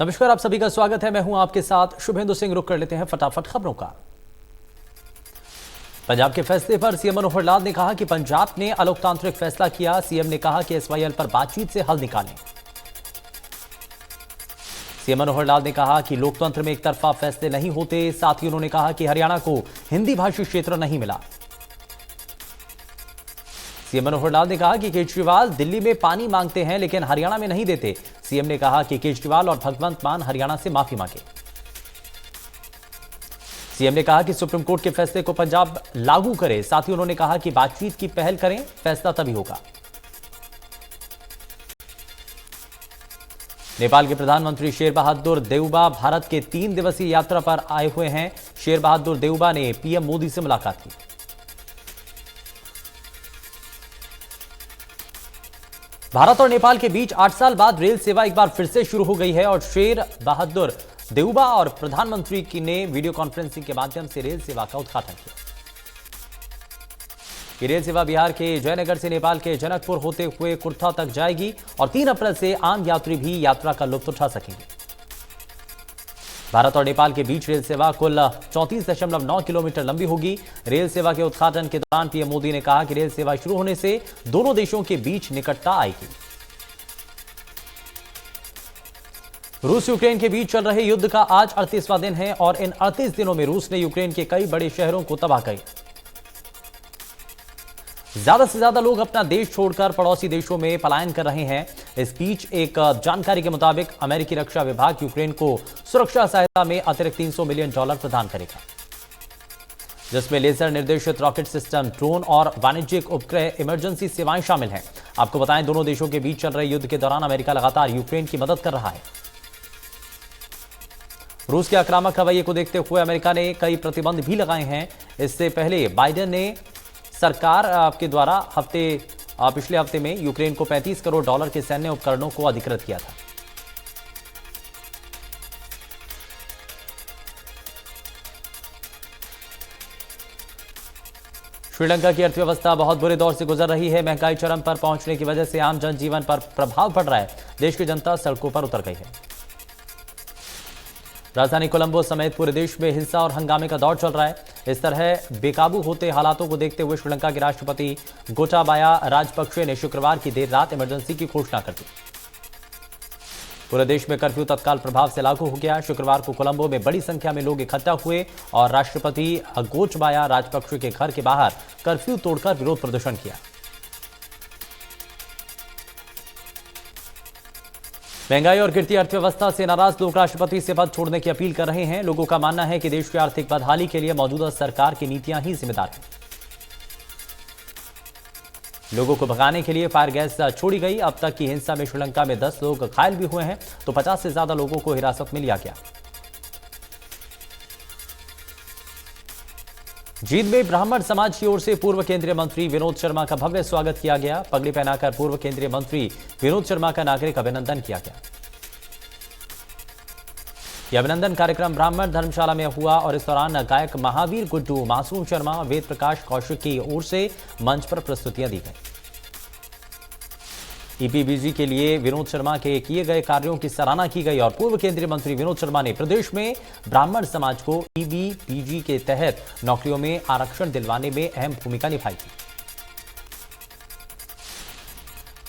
नमस्कार, आप सभी का स्वागत है। मैं हूं आपके साथ शुभेंदु सिंह। रुक कर लेते हैं फटाफट खबरों का। पंजाब के फैसले पर सीएम मनोहर लाल ने कहा कि पंजाब ने अलोकतांत्रिक फैसला किया। सीएम ने कहा कि एसवाईएल पर बातचीत से हल निकालें। सीएम मनोहर लाल ने कहा कि लोकतंत्र में एक तरफा फैसले नहीं होते। साथ ही उन्होंने कहा कि हरियाणा को हिंदी भाषी क्षेत्र नहीं मिला। सीएम मनोहर लाल ने कहा कि केजरीवाल दिल्ली में पानी मांगते हैं लेकिन हरियाणा में नहीं देते। सीएम ने कहा कि केजरीवाल और भगवंत मान हरियाणा से माफी मांगे। सीएम ने कहा कि सुप्रीम कोर्ट के फैसले को पंजाब लागू करे। साथ ही उन्होंने कहा कि बातचीत की पहल करें, फैसला तभी होगा। नेपाल के प्रधानमंत्री शेर बहादुर देउबा भारत के 3 दिवसीय यात्रा पर आए हुए हैं। शेर बहादुर देउबा ने पीएम मोदी से मुलाकात की। भारत और नेपाल के बीच 8 साल बाद रेल सेवा एक बार फिर से शुरू हो गई है और शेर बहादुर देउबा और प्रधानमंत्री की ने वीडियो कॉन्फ्रेंसिंग के माध्यम से रेल सेवा का उद्घाटन किया। ये रेल सेवा बिहार के जयनगर से नेपाल के जनकपुर होते हुए कुर्था तक जाएगी और 3 अप्रैल से आम यात्री भी यात्रा का लुत्फ उठा सकेंगे। भारत और नेपाल के बीच रेल सेवा कुल 34.9 किलोमीटर लंबी होगी। रेल सेवा के उद्घाटन के दौरान पीएम मोदी ने कहा कि रेल सेवा शुरू होने से दोनों देशों के बीच निकटता आएगी। रूस यूक्रेन के बीच चल रहे युद्ध का आज 38वां दिन है और इन 38 दिनों में रूस ने यूक्रेन के कई बड़े शहरों को तबाह किया। ज्यादा से ज्यादा लोग अपना देश छोड़कर पड़ोसी देशों में पलायन कर रहे हैं। इस बीच एक जानकारी के मुताबिक अमेरिकी रक्षा विभाग यूक्रेन को सुरक्षा सहायता में अतिरिक्त $300 मिलियन प्रदान करेगा, जिसमें लेजर निर्देशित रॉकेट सिस्टम, ड्रोन और वाणिज्यिक उपग्रह इमरजेंसी सेवाएं शामिल हैं। आपको बताएं, दोनों देशों के बीच चल रहे युद्ध के दौरान अमेरिका लगातार यूक्रेन की मदद कर रहा है। रूस के आक्रामक रवैये को देखते हुए अमेरिका ने कई प्रतिबंध भी लगाए हैं। इससे पहले बाइडेन ने सरकार के द्वारा पिछले हफ्ते में यूक्रेन को $35 करोड़ के सैन्य उपकरणों को अधिकृत किया था। श्रीलंका की अर्थव्यवस्था बहुत बुरे दौर से गुजर रही है। महंगाई चरम पर पहुंचने की वजह से आम जनजीवन पर प्रभाव पड़ रहा है। देश की जनता सड़कों पर उतर गई है। राजधानी कोलंबो समेत पूरे देश में हिंसा और हंगामे का दौर चल रहा है। इस तरह बेकाबू होते हालातों को देखते हुए श्रीलंका के राष्ट्रपति गोटाबाया राजपक्षे ने शुक्रवार की देर रात इमरजेंसी की घोषणा कर दी। पूरे देश में कर्फ्यू तत्काल प्रभाव से लागू हो गया। शुक्रवार को कोलंबो में बड़ी संख्या में लोग इकट्ठा हुए और राष्ट्रपति गोटाबाया राजपक्षे के घर के बाहर कर्फ्यू तोड़कर विरोध प्रदर्शन किया। महंगाई और गिरती अर्थव्यवस्था से नाराज लोग राष्ट्रपति से पद छोड़ने की अपील कर रहे हैं। लोगों का मानना है कि देश की आर्थिक बदहाली के लिए मौजूदा सरकार की नीतियां ही जिम्मेदार हैं। लोगों को भगाने के लिए फायर गैस छोड़ी गई। अब तक की हिंसा में श्रीलंका में 10 लोग घायल भी हुए हैं तो 50 से ज्यादा लोगों को हिरासत में लिया गया। जींद में ब्राह्मण समाज की ओर से पूर्व केंद्रीय मंत्री विनोद शर्मा का भव्य स्वागत किया गया। पगड़ी पहनाकर पूर्व केंद्रीय मंत्री विनोद शर्मा का नागरिक अभिनंदन किया गया। यह अभिनंदन कार्यक्रम ब्राह्मण धर्मशाला में हुआ और इस दौरान गायक महावीर गुड्डू, मासूम शर्मा, वेद प्रकाश कौशिक की ओर से मंच पर प्रस्तुतियां दी गई। ईपीबीजी के लिए विनोद शर्मा के किए गए कार्यों की सराहना की गई और पूर्व केंद्रीय मंत्री विनोद शर्मा ने प्रदेश में ब्राह्मण समाज को ईबीपीजी के तहत नौकरियों में आरक्षण दिलवाने में अहम भूमिका निभाई थी।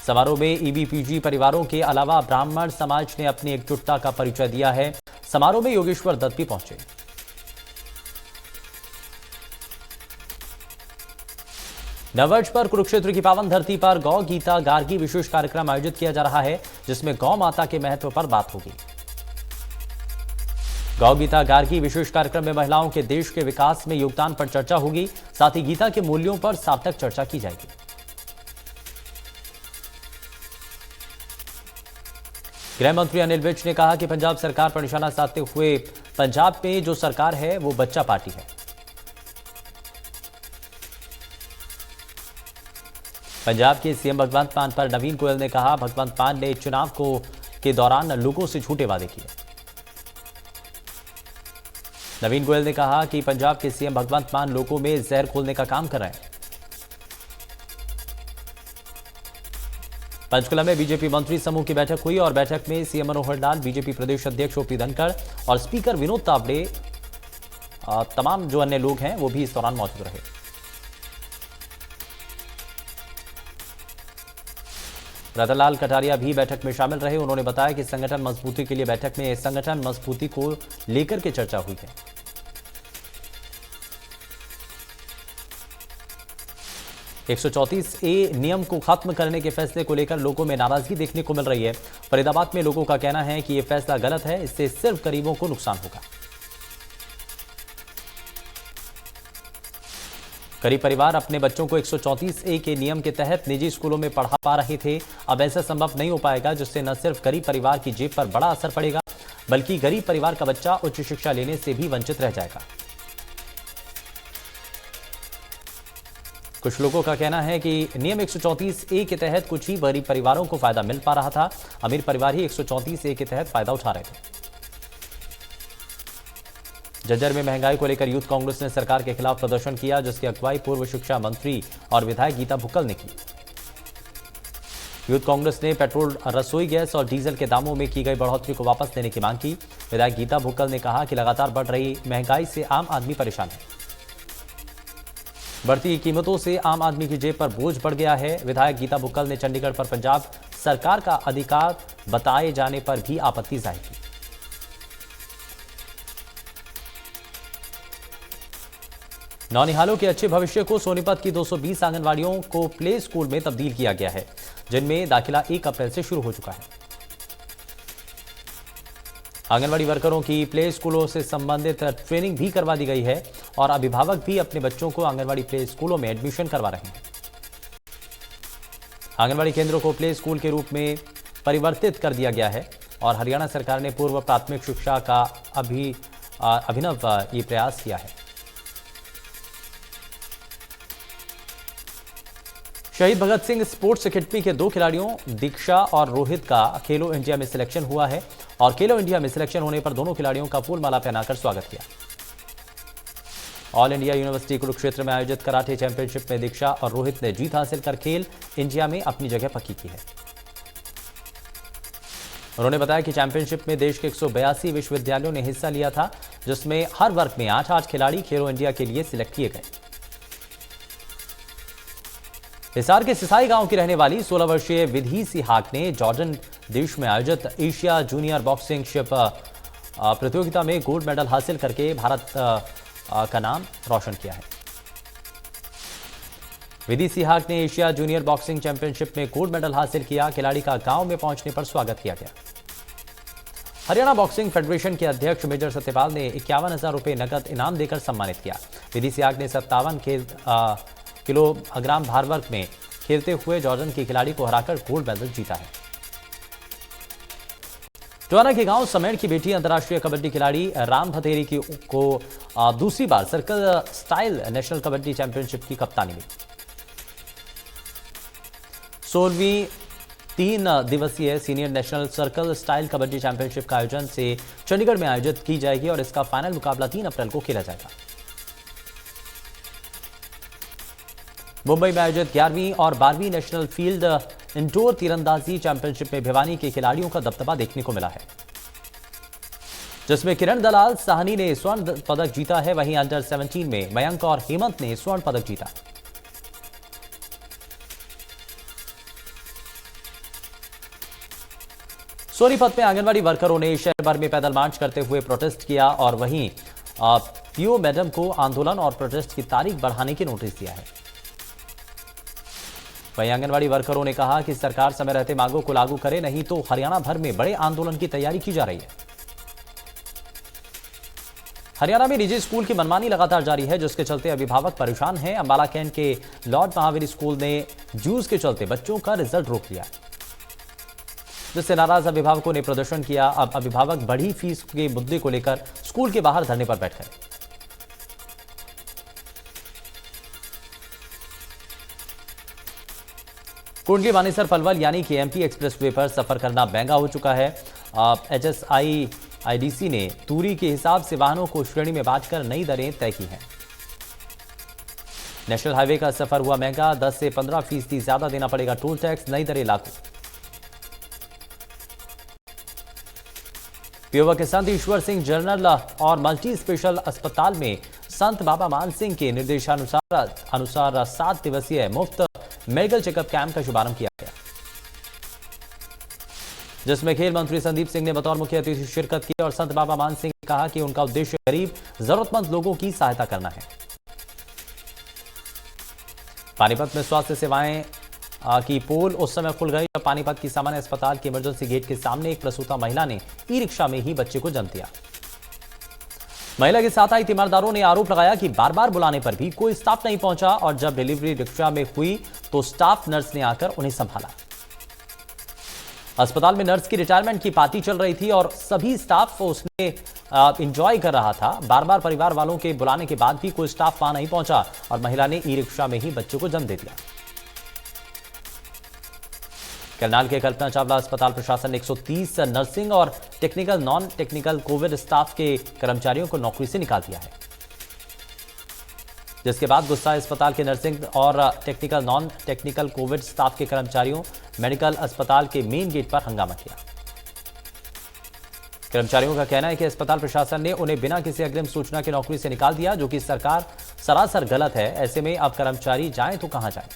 समारोह में ईबीपीजी परिवारों के अलावा ब्राह्मण समाज ने अपनी एकजुटता का परिचय दिया है। समारोह में योगेश्वर दत्त भी पहुंचे। नववर्ष पर कुरुक्षेत्र की पावन धरती पर गौ गीता गार्गी विशेष कार्यक्रम आयोजित किया जा रहा है, जिसमें गौ माता के महत्व पर बात होगी। गौ गीता गार्गी विशेष कार्यक्रम में महिलाओं के देश के विकास में योगदान पर चर्चा होगी। साथ ही गीता के मूल्यों पर सार्थक चर्चा की जाएगी। गृह मंत्री अनिल विज ने कहा कि पंजाब सरकार पर निशाना साधते हुए पंजाब में जो सरकार है वो बच्चा पार्टी है। पंजाब के सीएम भगवंत मान पर नवीन गोयल ने कहा, भगवंत मान ने चुनाव के दौरान लोगों से झूठे वादे किए। नवीन गोयल ने कहा कि पंजाब के सीएम भगवंत मान लोगों में जहर घोलने का काम कर रहे हैं। पंचकुला में बीजेपी मंत्री समूह की बैठक हुई और बैठक में सीएम मनोहर लाल, बीजेपी प्रदेश अध्यक्ष ओपी धनखड़ और स्पीकर विनोद तावड़े, तमाम जो अन्य लोग हैं वो भी इस दौरान मौजूद रहे। रतनलाल कटारिया भी बैठक में शामिल रहे। उन्होंने बताया कि संगठन मजबूती के लिए बैठक में संगठन मजबूती को लेकर के चर्चा हुई है। एक 134A नियम को खत्म करने के फैसले को लेकर लोगों में नाराजगी देखने को मिल रही है। फरीदाबाद में लोगों का कहना है कि यह फैसला गलत है, इससे सिर्फ गरीबों को नुकसान होगा। गरीब परिवार अपने बच्चों को 134A के नियम के तहत निजी स्कूलों में पढ़ा पा रहे थे, अब ऐसा संभव नहीं हो पाएगा, जिससे न सिर्फ गरीब परिवार की जेब पर बड़ा असर पड़ेगा, बल्कि गरीब परिवार का बच्चा उच्च शिक्षा लेने से भी वंचित रह जाएगा। कुछ लोगों का कहना है कि नियम 134A के तहत कुछ ही गरीब परिवारों को फायदा मिल पा रहा था, अमीर परिवार ही 134A के तहत फायदा उठा रहे थे। झज्जर में महंगाई को लेकर यूथ कांग्रेस ने सरकार के खिलाफ प्रदर्शन किया, जिसकी अगुवाई पूर्व शिक्षा मंत्री और विधायक गीता भुक्कल ने की। यूथ कांग्रेस ने पेट्रोल, रसोई गैस और डीजल के दामों में की गई बढ़ोतरी को वापस लेने की मांग की। विधायक गीता भुक्कल ने कहा कि लगातार बढ़ रही महंगाई से आम आदमी परेशान है। बढ़ती कीमतों से आम आदमी की जेब पर बोझ बढ़ गया है। विधायक गीता भुक्कल ने चंडीगढ़ पर पंजाब सरकार का अधिकार बताए जाने पर भी आपत्ति जाहिर की। नौनिहालों के अच्छे भविष्य को सोनीपत की 220 आंगनवाड़ियों को प्ले स्कूल में तब्दील किया गया है, जिनमें दाखिला 1 अप्रैल से शुरू हो चुका है। आंगनवाड़ी वर्करों की प्ले स्कूलों से संबंधित ट्रेनिंग भी करवा दी गई है और अभिभावक भी अपने बच्चों को आंगनवाड़ी प्ले स्कूलों में एडमिशन करवा रहे हैं। आंगनवाड़ी केंद्रों को प्ले स्कूल के रूप में परिवर्तित कर दिया गया है और हरियाणा सरकार ने पूर्व प्राथमिक शिक्षा का अभिनव ये प्रयास किया है। शहीद भगत सिंह स्पोर्ट्स अकेडमी के 2 खिलाड़ियों दीक्षा और रोहित का खेलो इंडिया में सिलेक्शन हुआ है और खेलो इंडिया में सिलेक्शन होने पर दोनों खिलाड़ियों का फूल माला पहनाकर स्वागत किया। ऑल इंडिया यूनिवर्सिटी कुरुक्षेत्र में आयोजित कराटे चैंपियनशिप में दीक्षा और रोहित ने जीत हासिल कर खेल इंडिया में अपनी जगह पक्की की है। उन्होंने बताया कि चैंपियनशिप में देश के 182 विश्वविद्यालयों ने हिस्सा लिया था, जिसमें हर वर्ग में 8-8 खिलाड़ी खेलो इंडिया के लिए सिलेक्ट किए गए। हिसार के सिसाई गांव की रहने वाली 16 वर्षीय विधि सिहाग ने जॉर्डन देश में आयोजित एशिया जूनियर बॉक्सिंग शिप प्रतियोगिता में गोल्ड मेडल हासिल करके भारत का नाम रोशन किया है। विधि सिहाग ने एशिया जूनियर बॉक्सिंग चैंपियनशिप में गोल्ड मेडल हासिल किया। खिलाड़ी का गांव में पहुंचने पर स्वागत किया गया। हरियाणा बॉक्सिंग फेडरेशन के अध्यक्ष मेजर सत्यपाल ने 51,000 रुपये नकद इनाम देकर सम्मानित किया। विधि सिहाग ने 57 किलोग्राम भार वर्ग में खेलते हुए जॉर्डन के खिलाड़ी को हराकर गोल्ड मेडल जीता है। टोहाना के गांव समेड़ की बेटी अंतर्राष्ट्रीय कबड्डी खिलाड़ी राम भतेरी को दूसरी बार circle style national kabaddi championship की कप्तानी मिली। 16वीं 3 दिवसीय senior national circle style kabaddi championship का आयोजन से चंडीगढ़ में आयोजित की जाएगी और इसका फाइनल मुकाबला 3 अप्रैल को खेला जाएगा। मुंबई में आयोजित 11वीं और 12वीं नेशनल फील्ड इंडोर तीरंदाजी चैंपियनशिप में भिवानी के खिलाड़ियों का दबदबा देखने को मिला है, जिसमें किरण दलाल साहनी ने स्वर्ण पदक जीता है। वहीं अंडर 17 में मयंक और हेमंत ने स्वर्ण पदक जीता। सोनीपत में आंगनवाड़ी वर्करों ने शहर भर में पैदल मार्च करते हुए प्रोटेस्ट किया और वहीं पीओ मैडम को आंदोलन और प्रोटेस्ट की तारीख बढ़ाने की नोटिस दिया है। वहीं आंगनवाड़ी वर्करों ने कहा कि सरकार समय रहते मांगों को लागू करे, नहीं तो हरियाणा भर में बड़े आंदोलन की तैयारी की जा रही है। हरियाणा में निजी स्कूल की मनमानी लगातार जारी है, जिसके चलते अभिभावक परेशान हैं। अंबाला कैंट के लॉर्ड महावीर स्कूल ने जूस के चलते बच्चों का रिजल्ट रोक लिया, जिससे नाराज अभिभावकों ने प्रदर्शन किया। अब अभिभावक बढ़ी फीस के मुद्दे को लेकर स्कूल के बाहर धरने पर बैठ गए। कुंडली मानेसर पलवल यानी कि एमपी एक्सप्रेसवे पर सफर करना महंगा हो चुका है। HSIIDC ने दूरी के हिसाब से वाहनों को श्रेणी में बांटकर नई दरें तय की हैं। नेशनल हाईवे का सफर हुआ महंगा, 10 से 15% ज्यादा देना पड़ेगा टोल टैक्स, नई दरें लागू। पीओवा के संत ईश्वर सिंह जनरल और मल्टी स्पेशल अस्पताल में संत बाबा मान सिंह के निर्देशानुसार 7 दिवसीय मुफ्त मेडिकल चेकअप कैंप का शुभारंभ किया गया, जिसमें खेल मंत्री संदीप सिंह ने बतौर मुख्य अतिथि शिरकत की और संत बाबा मान सिंह ने कहा कि उनका उद्देश्य गरीब जरूरतमंद लोगों की सहायता करना है। पानीपत में स्वास्थ्य सेवाएं की पोल उस समय खुल गई जब पानीपत की सामान्य अस्पताल के इमरजेंसी गेट के सामने एक प्रसूता महिला ने ई रिक्शा में ही बच्चे को जन्म दिया। महिला के साथ आई तीमारदारों ने आरोप लगाया कि बार बार बुलाने पर भी कोई स्टाफ नहीं पहुंचा और जब डिलीवरी रिक्शा में हुई तो स्टाफ नर्स ने आकर उन्हें संभाला। अस्पताल में नर्स की रिटायरमेंट की पार्टी चल रही थी और सभी स्टाफ उसने एंजॉय कर रहा था। बार बार परिवार वालों के बुलाने के बाद भी कोई स्टाफ वहां नहीं पहुंचा और महिला ने ई रिक्शा में ही बच्चे को जन्म दे दिया। करनाल के कल्पना चावला अस्पताल प्रशासन ने 130 नर्सिंग और technical non technical Covid staff के कर्मचारियों को नौकरी से निकाल दिया है, जिसके बाद गुस्सा अस्पताल के नर्सिंग और technical non technical Covid staff के कर्मचारियों मेडिकल अस्पताल के मेन गेट पर हंगामा किया। कर्मचारियों का कहना है कि अस्पताल प्रशासन ने उन्हें बिना किसी अग्रिम सूचना के नौकरी से निकाल दिया, जो कि सरकार सरासर गलत है। ऐसे में अब कर्मचारी जाएं तो कहां जाएं।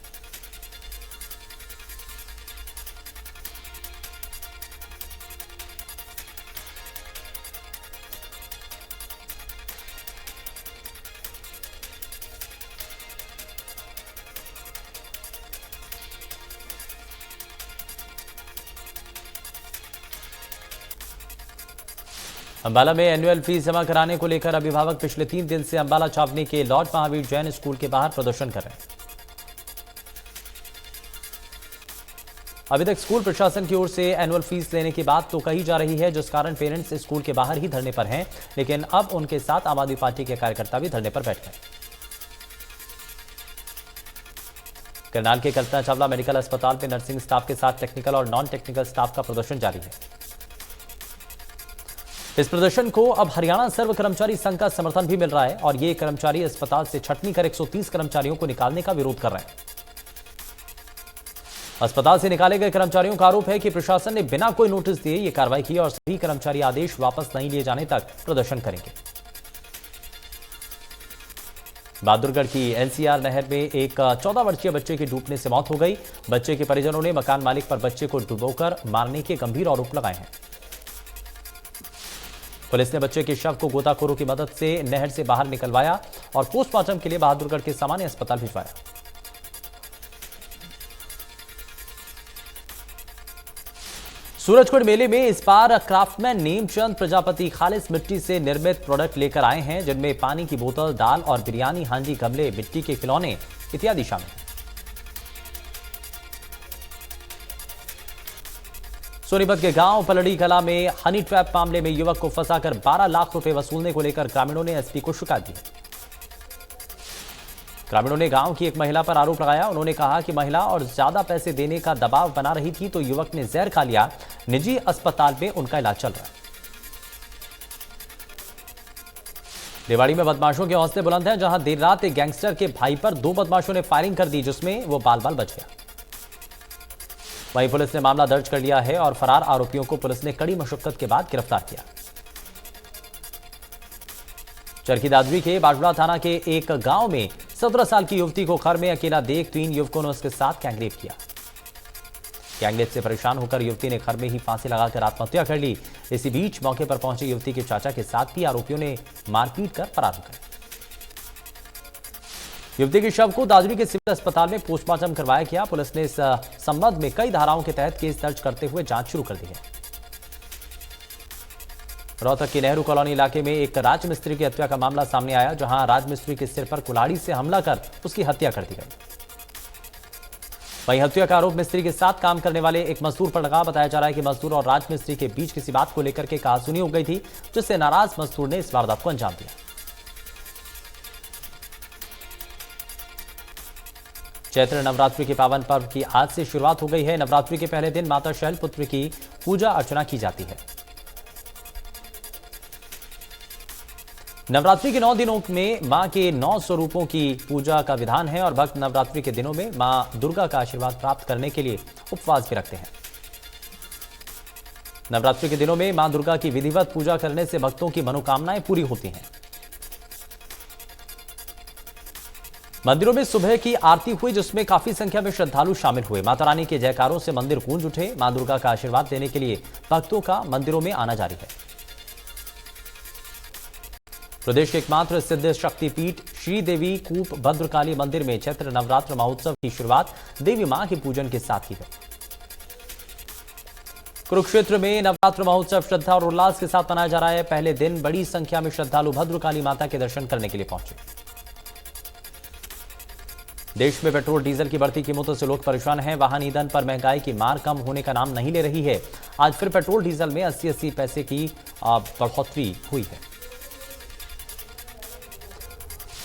अंबाला में एनुअल फीस जमा कराने को लेकर अभिभावक पिछले 3 दिन से अंबाला छावनी के लॉर्ड महावीर जैन स्कूल के बाहर प्रदर्शन कर रहे हैं। अभी तक स्कूल प्रशासन की ओर से एनुअल फीस लेने की बात तो कही जा रही है, जिस कारण पेरेंट्स स्कूल के बाहर ही धरने पर हैं, लेकिन अब उनके साथ आम आदमी पार्टी के कार्यकर्ता भी धरने पर बैठ गए। करनाल के कल्पना चावला मेडिकल अस्पताल में नर्सिंग स्टाफ के साथ टेक्निकल और नॉन टेक्निकल स्टाफ का प्रदर्शन जारी है। इस प्रदर्शन को अब हरियाणा सर्व कर्मचारी संघ का समर्थन भी मिल रहा है और ये कर्मचारी अस्पताल से छटनी कर 130 कर्मचारियों को निकालने का विरोध कर रहे हैं। अस्पताल से निकाले गए कर्मचारियों का आरोप है कि प्रशासन ने बिना कोई नोटिस दिए ये कार्रवाई की और सभी कर्मचारी आदेश वापस नहीं लिए जाने तक प्रदर्शन करेंगे। बहादुरगढ़ की एलसीआर नहर में एक 14 वर्षीय बच्चे की डूबने से मौत हो गई। बच्चे के परिजनों ने मकान मालिक पर बच्चे को डुबोकर मारने के गंभीर आरोप लगाए हैं। पुलिस ने बच्चे के शव को गोताखोरों की मदद से नहर से बाहर निकलवाया और पोस्टमार्टम के लिए बहादुरगढ़ के सामान्य अस्पताल भिजवाया। सूरजकुंड मेले में इस बार क्राफ्टमैन नेमचंद प्रजापति खालिस मिट्टी से निर्मित प्रोडक्ट लेकर आए हैं, जिनमें पानी की बोतल, दाल और बिरयानी हांडी, गमले, मिट्टी के खिलौने इत्यादि शामिल हैं। सोनीपत के गांव पलड़ी कला में हनी ट्रैप मामले में युवक को फंसाकर 12 लाख रुपए वसूलने को लेकर ग्रामीणों ने एसपी को शिकायत दी। ग्रामीणों ने गांव की एक महिला पर आरोप लगाया। उन्होंने कहा कि महिला और ज्यादा पैसे देने का दबाव बना रही थी तो युवक ने जहर खा लिया। निजी अस्पताल में उनका इलाज चल रहा है। रेवाड़ी में बदमाशों के हौसले बुलंद हैं, जहां देर रात एक गैंगस्टर के भाई पर 2 बदमाशों ने फायरिंग कर दी, जिसमें वो बाल बाल बच गया। वहीं पुलिस ने मामला दर्ज कर लिया है और फरार आरोपियों को पुलिस ने कड़ी मशक्कत के बाद गिरफ्तार किया। चरखी दादरी के बाजड़ा थाना के एक गांव में 17 साल की युवती को घर में अकेला देख 3 युवकों ने उसके साथ गैंगरेप किया। गैंगरेप से परेशान होकर युवती ने घर में ही फांसी लगाकर आत्महत्या कर ली। इसी बीच मौके पर पहुंचे युवती के चाचा के साथ भी आरोपियों ने मारपीट कर फरार हो गए। युवती के शव को दादरी के सिविल अस्पताल में पोस्टमार्टम करवाया गया। पुलिस ने इस संबंध में कई धाराओं के तहत केस दर्ज करते हुए जांच शुरू कर दी है। रोहतक के नेहरू कॉलोनी इलाके में एक राजमिस्त्री की हत्या का मामला सामने आया, जहां राजमिस्त्री के सिर पर कुल्हाड़ी से हमला कर उसकी हत्या कर दी गई। वहीं हत्या का आरोप मिस्त्री के साथ काम करने वाले एक मजदूर पर लगा। बताया जा रहा है कि मजदूर और राजमिस्त्री के बीच किसी बात को लेकर के कहासुनी हो गई थी, जिससे नाराज मजदूर ने इस वारदात को अंजाम दिया। चैत्र नवरात्रि के पावन पर्व की आज से शुरुआत हो गई है। नवरात्रि के पहले दिन माता शैलपुत्री की पूजा अर्चना की जाती है। नवरात्रि के 9 दिनों में मां के 9 स्वरूपों की पूजा का विधान है और भक्त नवरात्रि के दिनों में मां दुर्गा का आशीर्वाद प्राप्त करने के लिए उपवास भी रखते हैं। नवरात्रि के दिनों में मां दुर्गा की विधिवत पूजा करने से भक्तों की मनोकामनाएं पूरी होती हैं। मंदिरों में सुबह की आरती हुई, जिसमें काफी संख्या में श्रद्धालु शामिल हुए। माता रानी के जयकारों से मंदिर गूंज उठे। मां दुर्गा का आशीर्वाद लेने के लिए भक्तों का मंदिरों में आना जारी है। प्रदेश के एकमात्र सिद्ध शक्तिपीठ श्रीदेवी कूप भद्रकाली मंदिर में चैत्र नवरात्र महोत्सव की शुरुआत देवी मां के पूजन के साथ ही है। कुरुक्षेत्र में नवरात्र महोत्सव श्रद्धा और उल्लास के साथ मनाया जा रहा है। पहले दिन बड़ी संख्या में श्रद्धालु भद्रकाली माता के दर्शन करने के लिए पहुंचे। देश में पेट्रोल डीजल की बढ़ती कीमतों से लोग परेशान हैं। वाहन ईंधन पर महंगाई की मार कम होने का नाम नहीं ले रही है। आज फिर पेट्रोल डीजल में 80-80 पैसे की बढ़ोतरी हुई है।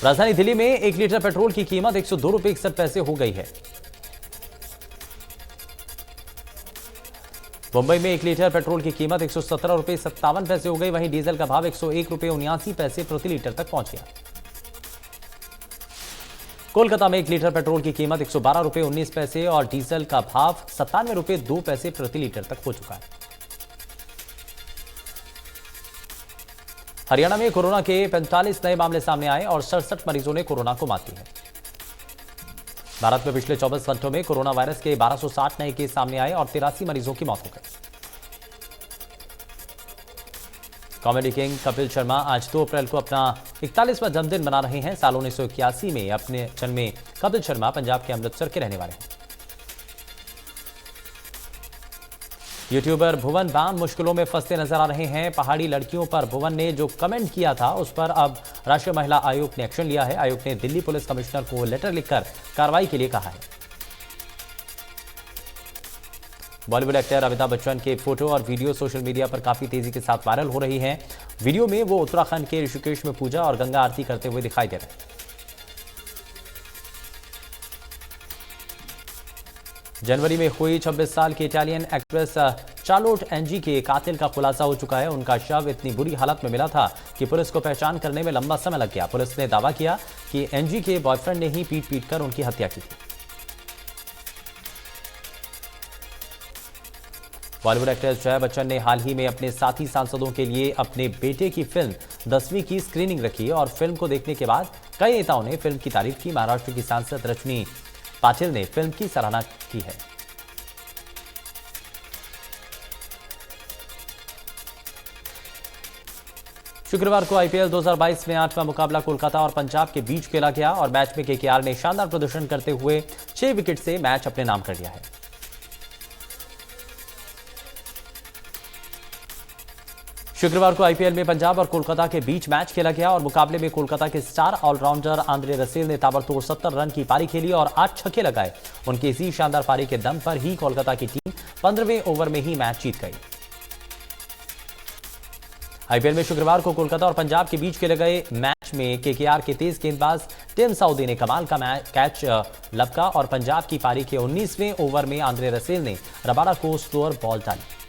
राजधानी दिल्ली में 1 लीटर पेट्रोल की कीमत 102 रुपये 61 पैसे हो गई है। मुंबई में 1 लीटर पेट्रोल की कीमत 117 रुपये 57 पैसे हो गई। वहीं डीजल का भाव 101 रुपये 79 पैसे प्रति लीटर तक पहुंच गया। कोलकाता में 1 लीटर पेट्रोल की कीमत 112 रुपये 19 पैसे और डीजल का भाव 97 रुपये 2 पैसे प्रति लीटर तक हो चुका है। हरियाणा में कोरोना के 45 नए मामले सामने आए और 67 मरीजों ने कोरोना को मात दी है। भारत में पिछले 24 घंटों में कोरोना वायरस के 1260 नए केस सामने आए और 83 मरीजों की मौत हो गई। कॉमेडी किंग कपिल शर्मा आज 2 अप्रैल को अपना 41वां जन्मदिन मना रहे हैं। साल 1981 में अपने जन्मे कपिल शर्मा पंजाब के अमृतसर के रहने वाले हैं। यूट्यूबर भुवन बाम मुश्किलों में फंसते नजर आ रहे हैं। पहाड़ी लड़कियों पर भुवन ने जो कमेंट किया था, उस पर अब राष्ट्रीय महिला आयोग ने एक्शन लिया है। आयोग ने दिल्ली पुलिस कमिश्नर को लेटर लिखकर कार्रवाई के लिए कहा है। बॉलीवुड एक्टर अमिताभ बच्चन के फोटो और वीडियो सोशल मीडिया पर काफी तेजी के साथ वायरल हो रही हैं। वीडियो में वो उत्तराखंड के ऋषिकेश में पूजा और गंगा आरती करते हुए दिखाई दे रहे हैं। जनवरी में हुई 26 साल की इटालियन एक्ट्रेस चार्लोट एंजी के कातिल का खुलासा हो चुका है। उनका शव इतनी बुरी हालत में मिला था कि पुलिस को पहचान करने में लंबा समय लग गया। पुलिस ने दावा किया कि एंजी के बॉयफ्रेंड ने ही पीट कर उनकी हत्या की थी। बॉलीवुड एक्ट्रेस जया बच्चन ने हाल ही में अपने साथी सांसदों के लिए अपने बेटे की फिल्म 10वीं की स्क्रीनिंग रखी और फिल्म को देखने के बाद कई नेताओं ने फिल्म की तारीफ की। महाराष्ट्र की सांसद रजनी पाटिल ने फिल्म की सराहना की है। शुक्रवार को आईपीएल 2022 में 8वां मुकाबला कोलकाता और पंजाब के बीच खेला गया और मैच में केकेआर ने शानदार प्रदर्शन करते हुए 6 विकेट से मैच अपने नाम कर लिया है। शुक्रवार को आईपीएल में पंजाब और कोलकाता के बीच मैच खेला गया और मुकाबले में कोलकाता के स्टार ऑलराउंडर आंद्रे रसेल ने ताबड़तोड़ 70 रन की पारी खेली और 8 छक्के लगाए। उनकी इसी शानदार पारी के दम पर ही कोलकाता की टीम 15वें ओवर में ही मैच जीत गई। आईपीएल में शुक्रवार को कोलकाता और पंजाब के बीच खेले गए मैच में केकेआर के तेज गेंदबाज टिम साउदी ने कमाल का कैच लपका और पंजाब की पारी के 19वें ओवर में आंद्रे रसेल ने रबाडा को स्लोअर बॉल डाली।